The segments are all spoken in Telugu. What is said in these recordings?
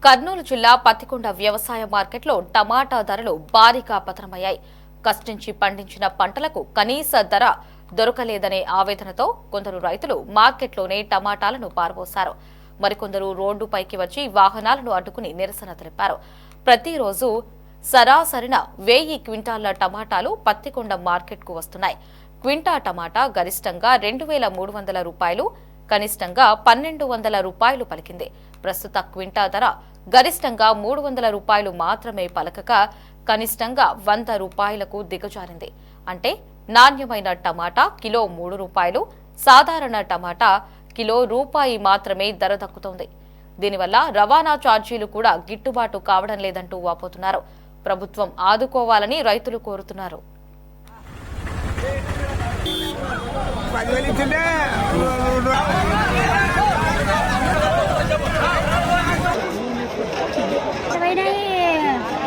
కర్నూలు జిల్లా పత్తికొండ వ్యవసాయ మార్కెట్లో టమాటా ధరలు భారీగా పతనమయ్యాయి. కష్టించి పండించిన పంటలకు కనీస ధర దొరకలేదనే ఆవేదనతో కొందరు రైతులు మార్కెట్లోనే టమాటాలను పారబోశారు. మరికొందరు రోడ్డుపైకి వచ్చి వాహనాలను అడ్డుకుని నిరసన తెలిపారు. ప్రతిరోజు సరాసరిన 1000 క్వింటాళ్ల టమాటాలు పత్తికొండ మార్కెట్కు వస్తున్నాయి. క్వింటా టమాటా గరిష్టంగా 2300 రూపాయలు, కనిష్టంగా 1200 రూపాయలు పలికింది. ప్రస్తుత క్వింటా ధర గరిష్టంగా 300 రూపాయలు మాత్రమే పలకక కనిష్టంగా 100 రూపాయలకు దిగజారింది. అంటే నాణ్యమైన టమాటా కిలో 3 రూపాయలు, సాధారణ టమాటా కిలో రూపాయి మాత్రమే ధర దక్కుతోంది. దీనివల్ల రవాణా ఛార్జీలు కూడా గిట్టుబాటు కావడం లేదంటూ వాపోతున్నారు. ప్రభుత్వం ఆదుకోవాలని రైతులు కోరుతున్నారు.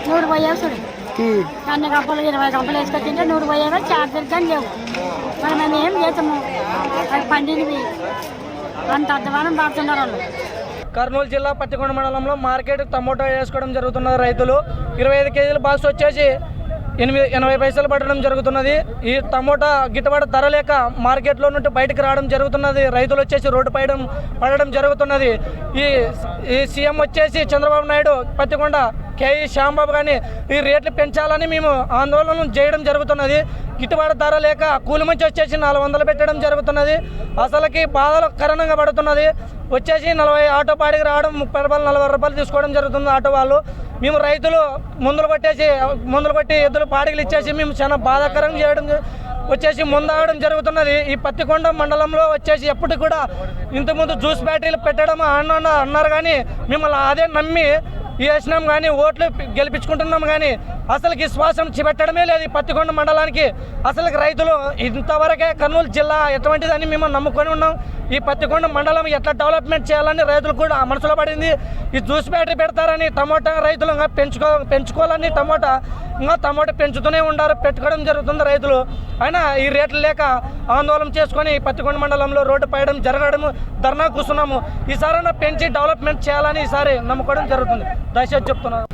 నూరు పోయేసుడు అన్ని కప్పలు 20 కప్పలు వేసుకొచ్చింటే 100 పోయేగా చార్జర్ కానీ లేవు. మరి మేము ఏం చేస్తాము? అది పండినవి అంత అర్థమానం పడుతున్నారు వాళ్ళు. కర్నూలు జిల్లా పత్తికొండ మండలంలో మార్కెట్ టమోటా వేసుకోవడం జరుగుతున్నది. రైతులు 25 కేజీల బాక్స్ వచ్చేసి 80 పైసలు పడడం జరుగుతున్నది. ఈ టమోటా గిట్టుబాటు ధర లేక మార్కెట్లో నుండి బయటకు రావడం జరుగుతున్నది. రైతులు వచ్చేసి రోడ్డు పడడం జరుగుతున్నది. ఈ సీఎం వచ్చేసి చంద్రబాబు నాయుడు పత్తికొండ కేఈ శ్యాంబాబు కానీ ఈ రేట్లు పెంచాలని మేము ఆందోళన చేయడం జరుగుతున్నది. గిట్టుబాటు ధర లేక కూలి మంచి వచ్చేసి 400 పెట్టడం జరుగుతున్నది. అసలుకి బాధలు కారణంగా పడుతున్నది. వచ్చేసి 40 ఆటో పాడికి రావడం 30 రూపాయలు 40 రూపాయలు తీసుకోవడం జరుగుతుంది ఆటో వాళ్ళు. మేము రైతులు మందులు కొట్టి ఎద్దులు పాడికలు ఇచ్చేసి మేము చాలా బాధాకరంగా చేయడం వచ్చేసి ముందాగడం జరుగుతున్నది. ఈ పత్తికొండ మండలంలో వచ్చేసి ఎప్పటికి కూడా ఇంతకుముందు జ్యూస్ బ్యాటరీలు పెట్టడం అన్నారు కానీ మిమ్మల్ని అదే నమ్మి వేసినాం కానీ ఓట్లు గెలిపించుకుంటున్నాం కానీ అసలుకి శ్వాసం పెట్టడమే లేదు ఈ పత్తికొండ మండలానికి. అసలుకి రైతులు ఇంతవరకే కర్నూలు జిల్లా ఎటువంటిదని మేము నమ్ముకొని ఉన్నాం. ఈ పత్తికొండ మండలం ఎట్లా డెవలప్మెంట్ చేయాలని రైతులు కూడా మనసులో పడింది. ఈ జ్యూస్ బ్యాటరీ పెడతారని టమోటా రైతులు పెంచుకోవాలని టమోటా పెంచుతూనే ఉండారు, పెట్టుకోవడం జరుగుతుంది రైతులు. అయినా ఈ రేట్లు లేక ఆందోళన చేసుకొని పత్తికొండ మండలంలో రోడ్డు పడడం జరగడం ధర్నా కూర్చున్నాము. ఈసారైనా పెంచి డెవలప్మెంట్ చేయాలని ఈసారి నమ్ముకోవడం జరుగుతుంది. దయచేసి చెప్తున్నాను.